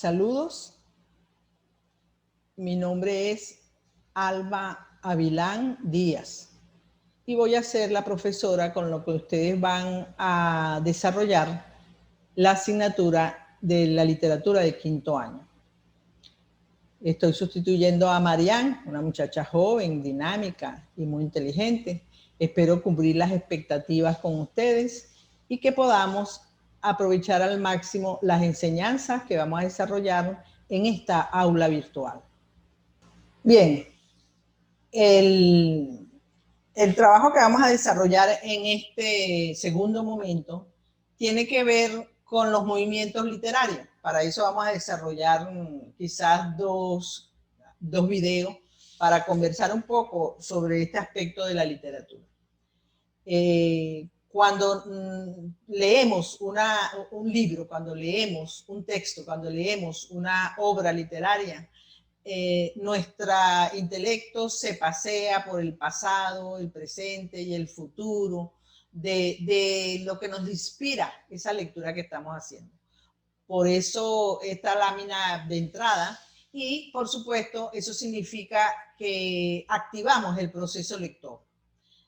Saludos, mi nombre es Alba Avilán Díaz y voy a ser la profesora con lo que ustedes van a desarrollar la asignatura de la literatura de quinto año. Estoy sustituyendo a Marian, una muchacha joven, dinámica y muy inteligente. Espero cumplir las expectativas con ustedes y que podamos aprovechar al máximo las enseñanzas que vamos a desarrollar en esta aula virtual. Bien, el trabajo que vamos a desarrollar en este segundo momento tiene que ver con los movimientos literarios. Para eso vamos a desarrollar quizás dos videos para conversar un poco sobre este aspecto de la literatura. Cuando leemos un libro, cuando leemos un texto, cuando leemos una obra literaria, nuestro intelecto se pasea por el pasado, el presente y el futuro de lo que nos inspira esa lectura que estamos haciendo. Por eso esta lámina de entrada y, por supuesto, eso significa que activamos el proceso lector.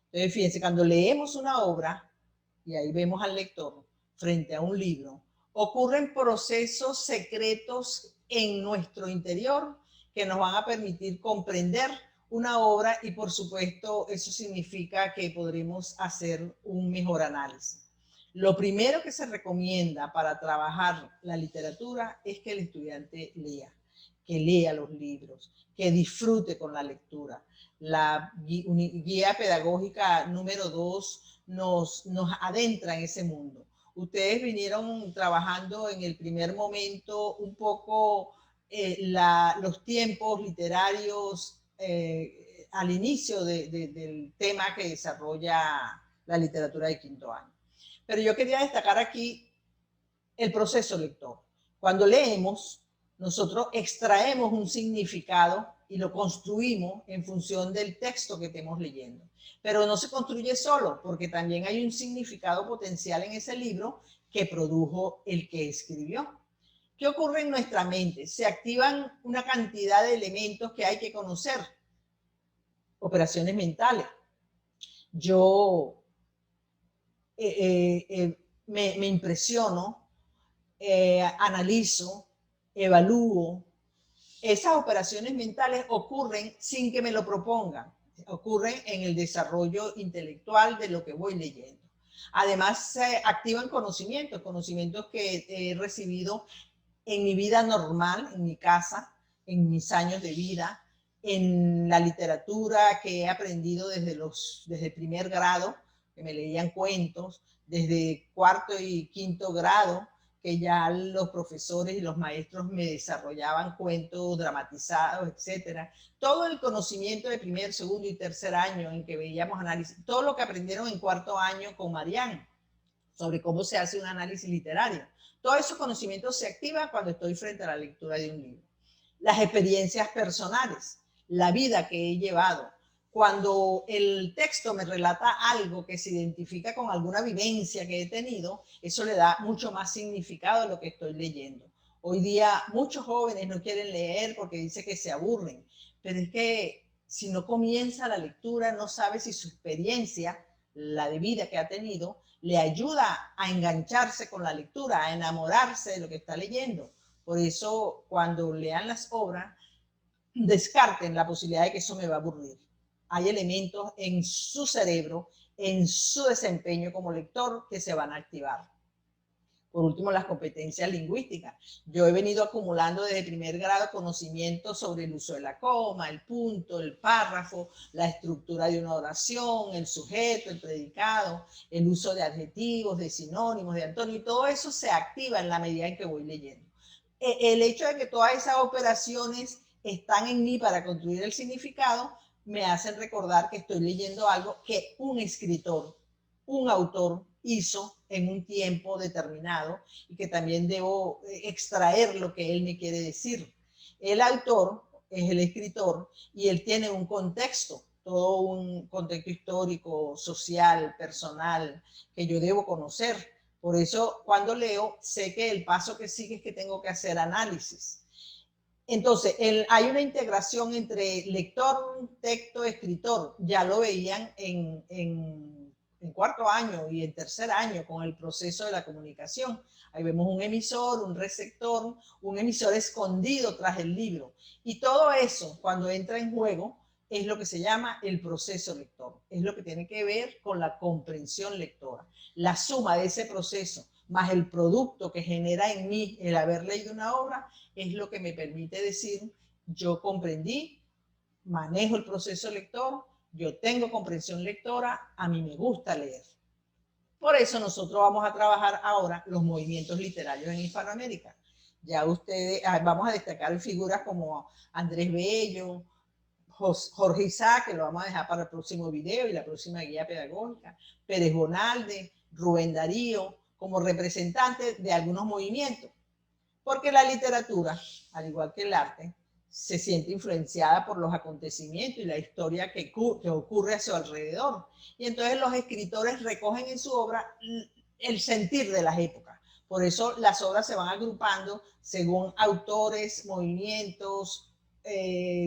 Entonces, fíjense, cuando leemos una obra, y ahí vemos al lector frente a un libro, ocurren procesos secretos en nuestro interior que nos van a permitir comprender una obra y, por supuesto, eso significa que podremos hacer un mejor análisis. Lo primero que se recomienda para trabajar la literatura es que el estudiante lea, que lea los libros, que disfrute con la lectura. La guía pedagógica número 2 nos adentra en ese mundo. Ustedes vinieron trabajando en el primer momento un poco los tiempos literarios al inicio del tema que desarrolla la literatura de quinto año. Pero yo quería destacar aquí el proceso lector. Cuando leemos, nosotros extraemos un significado y lo construimos en función del texto que estemos leyendo. Pero no se construye solo, porque también hay un significado potencial en ese libro que produjo el que escribió. ¿Qué ocurre en nuestra mente? Se activan una cantidad de elementos que hay que conocer. Operaciones mentales. Yo me impresiono, analizo, evalúo. Esas operaciones mentales ocurren sin que me lo propongan, ocurren en el desarrollo intelectual de lo que voy leyendo. Además, se activan conocimientos que he recibido en mi vida normal, en mi casa, en mis años de vida, en la literatura que he aprendido desde primer grado, que me leían cuentos, desde cuarto y quinto grado, que ya los profesores y los maestros me desarrollaban cuentos dramatizados, etc. Todo el conocimiento de primer, segundo y tercer año en que veíamos análisis, todo lo que aprendieron en cuarto año con Marian sobre cómo se hace un análisis literario. Todos esos conocimientos se activan cuando estoy frente a la lectura de un libro. Las experiencias personales, la vida que he llevado. Cuando el texto me relata algo que se identifica con alguna vivencia que he tenido, eso le da mucho más significado a lo que estoy leyendo. Hoy día muchos jóvenes no quieren leer porque dicen que se aburren, pero es que si no comienza la lectura, no sabe si su experiencia, la de vida que ha tenido, le ayuda a engancharse con la lectura, a enamorarse de lo que está leyendo. Por eso, cuando lean las obras, descarten la posibilidad de que eso me va a aburrir. Hay elementos en su cerebro, en su desempeño como lector, que se van a activar. Por último, las competencias lingüísticas. Yo he venido acumulando desde primer grado conocimientos sobre el uso de la coma, el punto, el párrafo, la estructura de una oración, el sujeto, el predicado, el uso de adjetivos, de sinónimos, de antónimos, y todo eso se activa en la medida en que voy leyendo. El hecho de que todas esas operaciones están en mí para construir el significado me hacen recordar que estoy leyendo algo que un escritor, un autor hizo en un tiempo determinado y que también debo extraer lo que él me quiere decir. El autor es el escritor y él tiene un contexto, todo un contexto histórico, social, personal, que yo debo conocer, Por eso, cuando leo, sé que el paso que sigue es que tengo que hacer análisis. Entonces, hay una integración entre lector, texto, escritor. Ya lo veían en cuarto año y en tercer año con el proceso de la comunicación. Ahí vemos un emisor, un receptor, un emisor escondido tras el libro. Y todo eso, cuando entra en juego, es lo que se llama el proceso lector. Es lo que tiene que ver con la comprensión lectora. La suma de ese proceso más el producto que genera en mí el haber leído una obra es lo que me permite decir, yo comprendí, manejo el proceso lector, yo tengo comprensión lectora, a mí me gusta leer. Por eso nosotros vamos a trabajar ahora los movimientos literarios en Hispanoamérica. Ya ustedes, vamos a destacar figuras como Andrés Bello, Jorge Isaac, que lo vamos a dejar para el próximo video y la próxima guía pedagógica, Pérez Bonalde, Rubén Darío, como representantes de algunos movimientos. Porque la literatura, al igual que el arte, se siente influenciada por los acontecimientos y la historia que ocurre a su alrededor. Y entonces los escritores recogen en su obra el sentir de las épocas. Por eso las obras se van agrupando según autores, movimientos,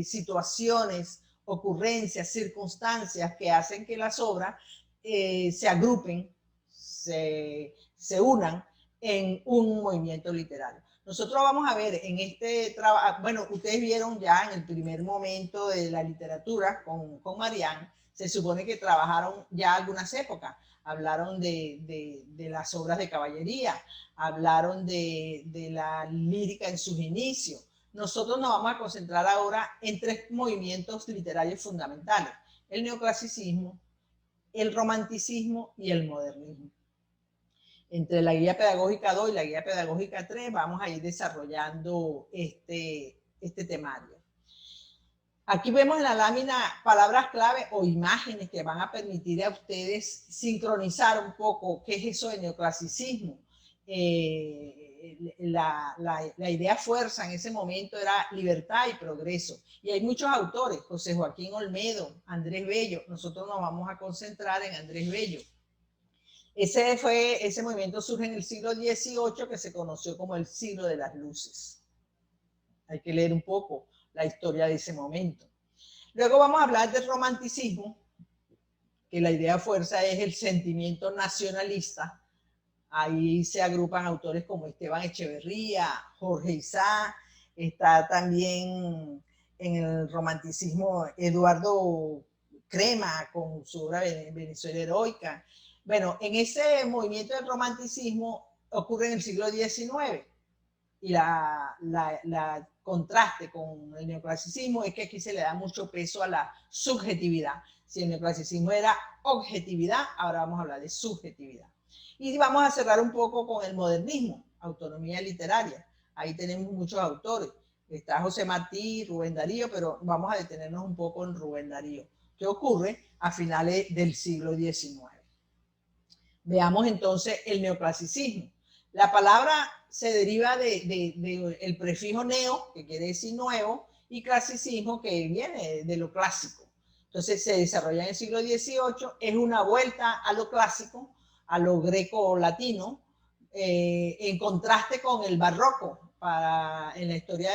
situaciones, ocurrencias, circunstancias que hacen que las obras se agrupen, se unan en un movimiento literario. Nosotros vamos a ver en este trabajo, bueno, ustedes vieron ya en el primer momento de la literatura con Marianne, se supone que trabajaron ya algunas épocas, hablaron de las obras de caballería, hablaron de la lírica en sus inicios. Nosotros nos vamos a concentrar ahora en tres movimientos literarios fundamentales: el neoclasicismo, el romanticismo y el modernismo. Entre la guía pedagógica 2 y la guía pedagógica 3 vamos a ir desarrollando este temario. Aquí vemos en la lámina palabras clave o imágenes que van a permitir a ustedes sincronizar un poco qué es eso de neoclasicismo. La idea fuerza en ese momento era libertad y progreso. Y hay muchos autores, José Joaquín Olmedo, Andrés Bello. Nosotros nos vamos a concentrar en Andrés Bello. Ese movimiento surge en el siglo XVIII, que se conoció como el siglo de las luces. Hay que leer un poco la historia de ese momento. Luego vamos a hablar del romanticismo, que la idea fuerza es el sentimiento nacionalista. Ahí se agrupan autores como Esteban Echeverría, Jorge Isaac, está también en el romanticismo Eduardo Crema con su obra Venezuela Heroica. Bueno, en ese movimiento del romanticismo ocurre en el siglo XIX y la contraste con el neoclasicismo es que aquí se le da mucho peso a la subjetividad. Si el neoclasicismo era objetividad, ahora vamos a hablar de subjetividad. Y vamos a cerrar un poco con el modernismo, autonomía literaria. Ahí tenemos muchos autores. Está José Martí, Rubén Darío, pero vamos a detenernos un poco en Rubén Darío, que ocurre a finales del siglo XIX. Veamos entonces el neoclasicismo. La palabra se deriva del prefijo neo, que quiere decir nuevo, y clasicismo, que viene de lo clásico. Entonces se desarrolla en el siglo XVIII, es una vuelta a lo clásico, a lo greco-latino, en contraste con el barroco. En la historia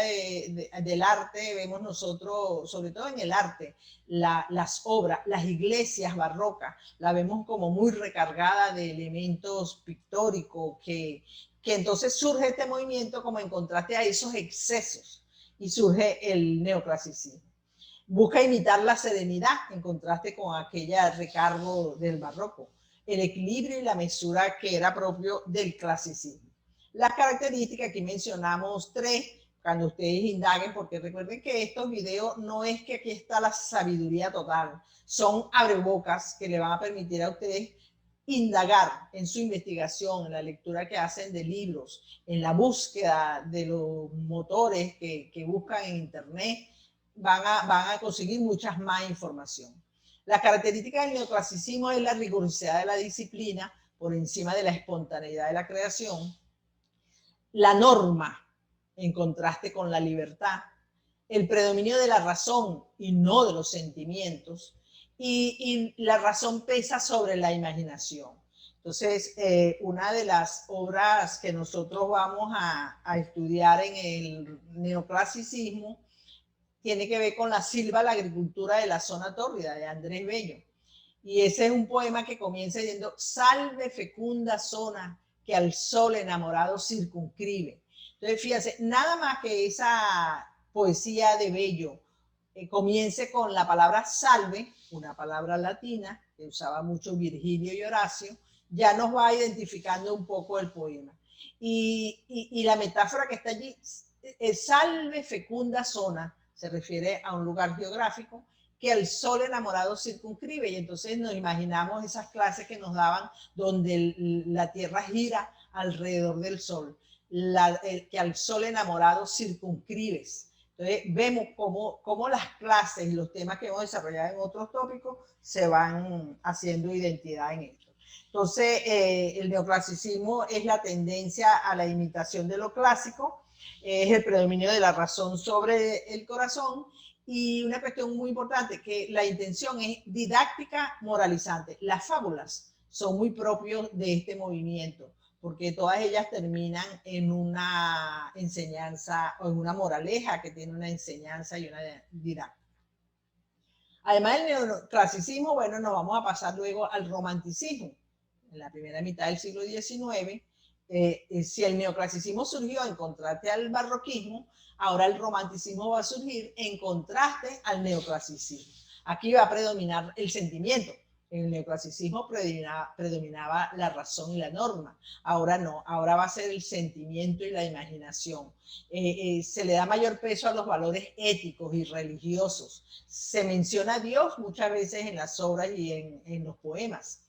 del arte vemos nosotros, sobre todo en el arte, las obras, las iglesias barrocas, la vemos como muy recargada de elementos pictóricos, que entonces surge este movimiento como en contraste a esos excesos y surge el neoclasicismo. Busca imitar la serenidad en contraste con aquella recargo del barroco, el equilibrio y la mesura que era propio del clasicismo. Las características, aquí mencionamos tres, cuando ustedes indaguen, porque recuerden que estos videos no es que aquí está la sabiduría total, son abrebocas que le van a permitir a ustedes indagar en su investigación, en la lectura que hacen de libros, en la búsqueda de los motores que buscan en internet, van a conseguir muchas más información. La característica del neoclasicismo es la rigurosidad de la disciplina por encima de la espontaneidad de la creación, la norma en contraste con la libertad, el predominio de la razón y no de los sentimientos, y la razón pesa sobre la imaginación. Entonces, una de las obras que nosotros vamos a estudiar en el neoclasicismo tiene que ver con la silva, la agricultura de la zona tórrida, de Andrés Bello. Y ese es un poema que comienza diciendo: salve fecunda zona que al sol enamorado circunscribe. Entonces, fíjense, nada más que esa poesía de Bello comience con la palabra salve, una palabra latina que usaba mucho Virgilio y Horacio, ya nos va identificando un poco el poema. Y la metáfora que está allí, salve fecunda zona, se refiere a un lugar geográfico que el sol enamorado circunscribe, y entonces nos imaginamos esas clases que nos daban donde la tierra gira alrededor del sol, que al sol enamorado circunscribes. Entonces vemos cómo las clases y los temas que hemos desarrollado en otros tópicos se van haciendo identidad en esto. Entonces el neoclasicismo es la tendencia a la imitación de lo clásico, es el predominio de la razón sobre el corazón, y una cuestión muy importante, que la intención es didáctica moralizante. Las fábulas son muy propios de este movimiento, porque todas ellas terminan en una enseñanza o en una moraleja que tiene una enseñanza y una didáctica. Además del neoclasicismo, bueno, nos vamos a pasar luego al romanticismo. En la primera mitad del siglo XIX, si el neoclasicismo surgió en contraste al barroquismo, ahora el romanticismo va a surgir en contraste al neoclasicismo. Aquí va a predominar el sentimiento. En el neoclasicismo predominaba la razón y la norma. Ahora no, ahora va a ser el sentimiento y la imaginación. Se le da mayor peso a los valores éticos y religiosos. Se menciona a Dios muchas veces en las obras y en los poemas.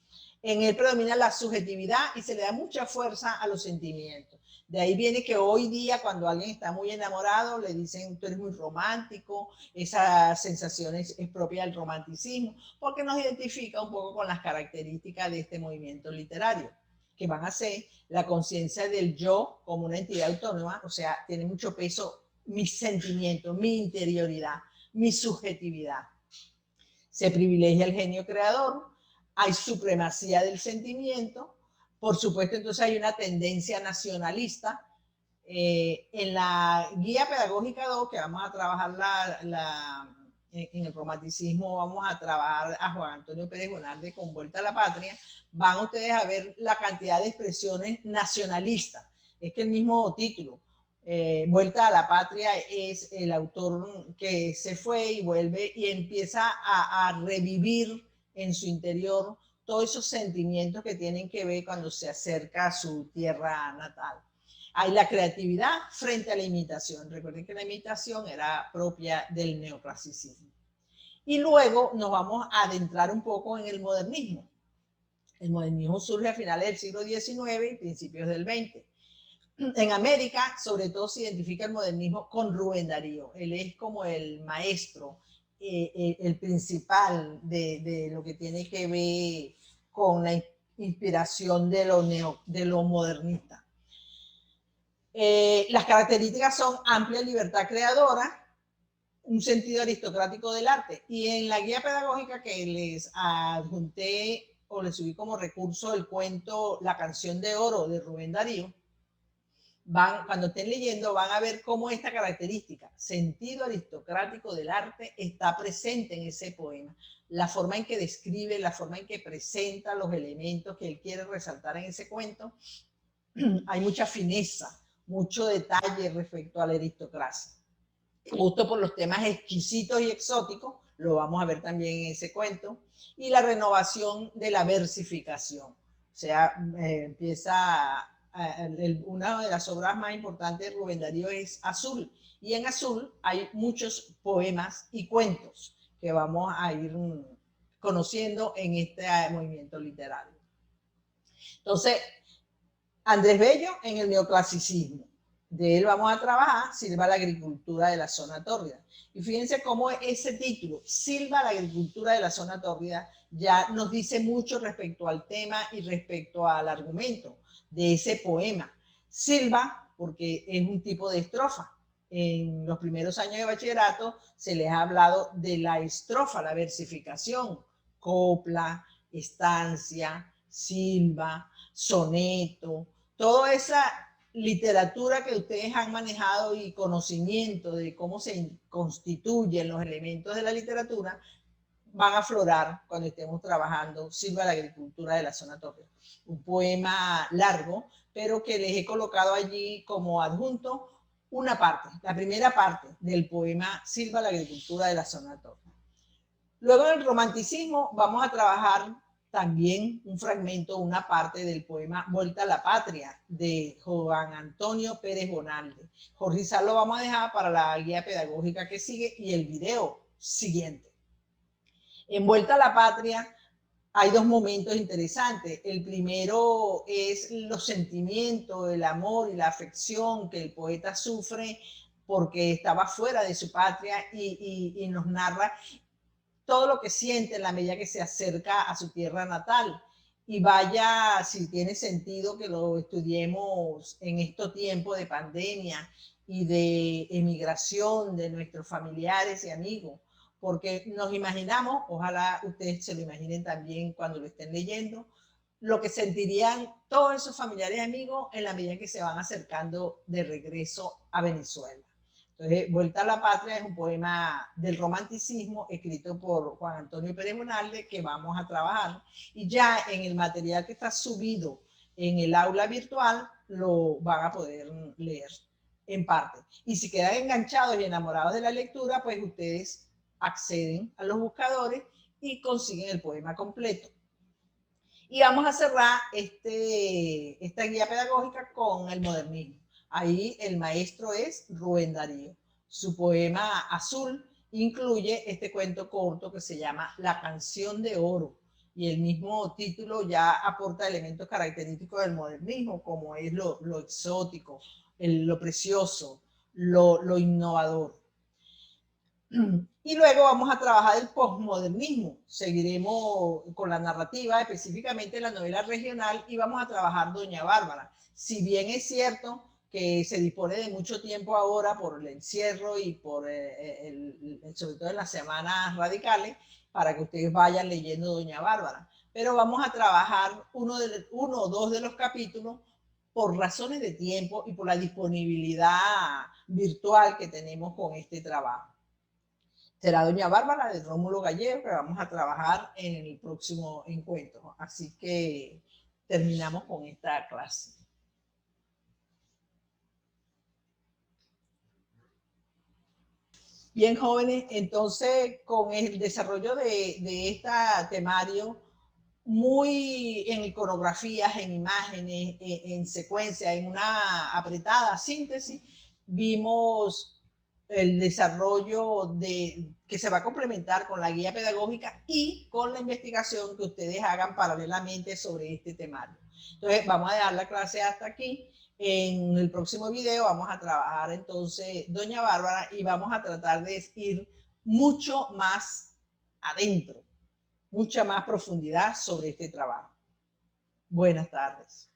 En él predomina la subjetividad y se le da mucha fuerza a los sentimientos. De ahí viene que hoy día, cuando alguien está muy enamorado, le dicen: tú eres muy romántico. Esa sensación es propia del romanticismo, porque nos identifica un poco con las características de este movimiento literario, que van a ser la conciencia del yo como una entidad autónoma, o sea, tiene mucho peso mis sentimientos, mi interioridad, mi subjetividad. Se privilegia el genio creador, hay supremacía del sentimiento, por supuesto. Entonces hay una tendencia nacionalista. En la guía pedagógica 2, que vamos a trabajar en el romanticismo, vamos a trabajar a Juan Antonio Pérez Bonalde con Vuelta a la Patria, van ustedes a ver la cantidad de expresiones nacionalistas. Es que el mismo título, Vuelta a la Patria, es el autor que se fue y vuelve y empieza a revivir en su interior todos esos sentimientos que tienen que ver cuando se acerca a su tierra natal. Hay la creatividad frente a la imitación. Recuerden que la imitación era propia del neoclasicismo. Y luego nos vamos a adentrar un poco en el modernismo. El modernismo surge a finales del siglo XIX y principios del XX. En América, sobre todo, se identifica el modernismo con Rubén Darío. Él es como el maestro, el principal de lo que tiene que ver con la inspiración de lo modernista. Las características son amplia libertad creadora, un sentido aristocrático del arte. Y en la guía pedagógica que les adjunté o les subí como recurso el cuento La canción de oro de Rubén Darío, cuando estén leyendo, van a ver cómo esta característica, sentido aristocrático del arte, está presente en ese poema. La forma en que describe, la forma en que presenta los elementos que él quiere resaltar en ese cuento, hay mucha fineza, mucho detalle respecto a la aristocracia. Justo por los temas exquisitos y exóticos, lo vamos a ver también en ese cuento. Y la renovación de la versificación. O sea, empieza... una de las obras más importantes de Rubén Darío es Azul, y en Azul hay muchos poemas y cuentos que vamos a ir conociendo en este movimiento literario. Entonces, Andrés Bello en el neoclasicismo. De él vamos a trabajar Silva la agricultura de la zona tórrida. Y fíjense cómo ese título, Silva la agricultura de la zona tórrida, ya nos dice mucho respecto al tema y respecto al argumento de ese poema. Silva, porque es un tipo de estrofa. En los primeros años de bachillerato se les ha hablado de la estrofa, la versificación, copla, estancia, Silva, soneto, toda esa literatura que ustedes han manejado y conocimiento de cómo se constituyen los elementos de la literatura, van a aflorar cuando estemos trabajando Silva, la agricultura de la zona Tokio. Un poema largo, pero que les he colocado allí como adjunto una parte, la primera parte del poema Silva, la agricultura de la zona Tokio. Luego en el romanticismo vamos a trabajar también un fragmento, una parte del poema Vuelta a la Patria de Juan Antonio Pérez Bonalde. Jorge Izal lo vamos a dejar para la guía pedagógica que sigue y el video siguiente. En Vuelta a la Patria hay dos momentos interesantes. El primero es los sentimientos, el amor y la afección que el poeta sufre porque estaba fuera de su patria y nos narra todo lo que siente en la medida que se acerca a su tierra natal. Y vaya, si tiene sentido que lo estudiemos en estos tiempos de pandemia y de emigración de nuestros familiares y amigos, porque nos imaginamos, ojalá ustedes se lo imaginen también cuando lo estén leyendo, lo que sentirían todos esos familiares y amigos en la medida que se van acercando de regreso a Venezuela. Entonces, Vuelta a la Patria es un poema del romanticismo escrito por Juan Antonio Pérez Bonalde que vamos a trabajar. Y ya en el material que está subido en el aula virtual lo van a poder leer en parte. Y si quedan enganchados y enamorados de la lectura, pues ustedes acceden a los buscadores y consiguen el poema completo. Y vamos a cerrar esta guía pedagógica con el modernismo. Ahí el maestro es Rubén Darío. Su poema Azul incluye este cuento corto que se llama La canción de oro. Y el mismo título ya aporta elementos característicos del modernismo, como es lo exótico, lo precioso, lo innovador. Y luego vamos a trabajar el posmodernismo. Seguiremos con la narrativa, específicamente la novela regional, y vamos a trabajar Doña Bárbara. Si bien es cierto que se dispone de mucho tiempo ahora por el encierro y por sobre todo en las semanas radicales, para que ustedes vayan leyendo Doña Bárbara. Pero vamos a trabajar uno o dos de los capítulos por razones de tiempo y por la disponibilidad virtual que tenemos con este trabajo. Será Doña Bárbara de Rómulo Gallego que vamos a trabajar en el próximo encuentro. Así que terminamos con esta clase. Bien, jóvenes, entonces con el desarrollo de este temario, muy en iconografías, en imágenes, en secuencia, en una apretada síntesis, vimos el desarrollo que se va a complementar con la guía pedagógica y con la investigación que ustedes hagan paralelamente sobre este temario. Entonces, vamos a dejar la clase hasta aquí. En el próximo video vamos a trabajar entonces Doña Bárbara y vamos a tratar de ir mucho más adentro, mucha más profundidad sobre este trabajo. Buenas tardes.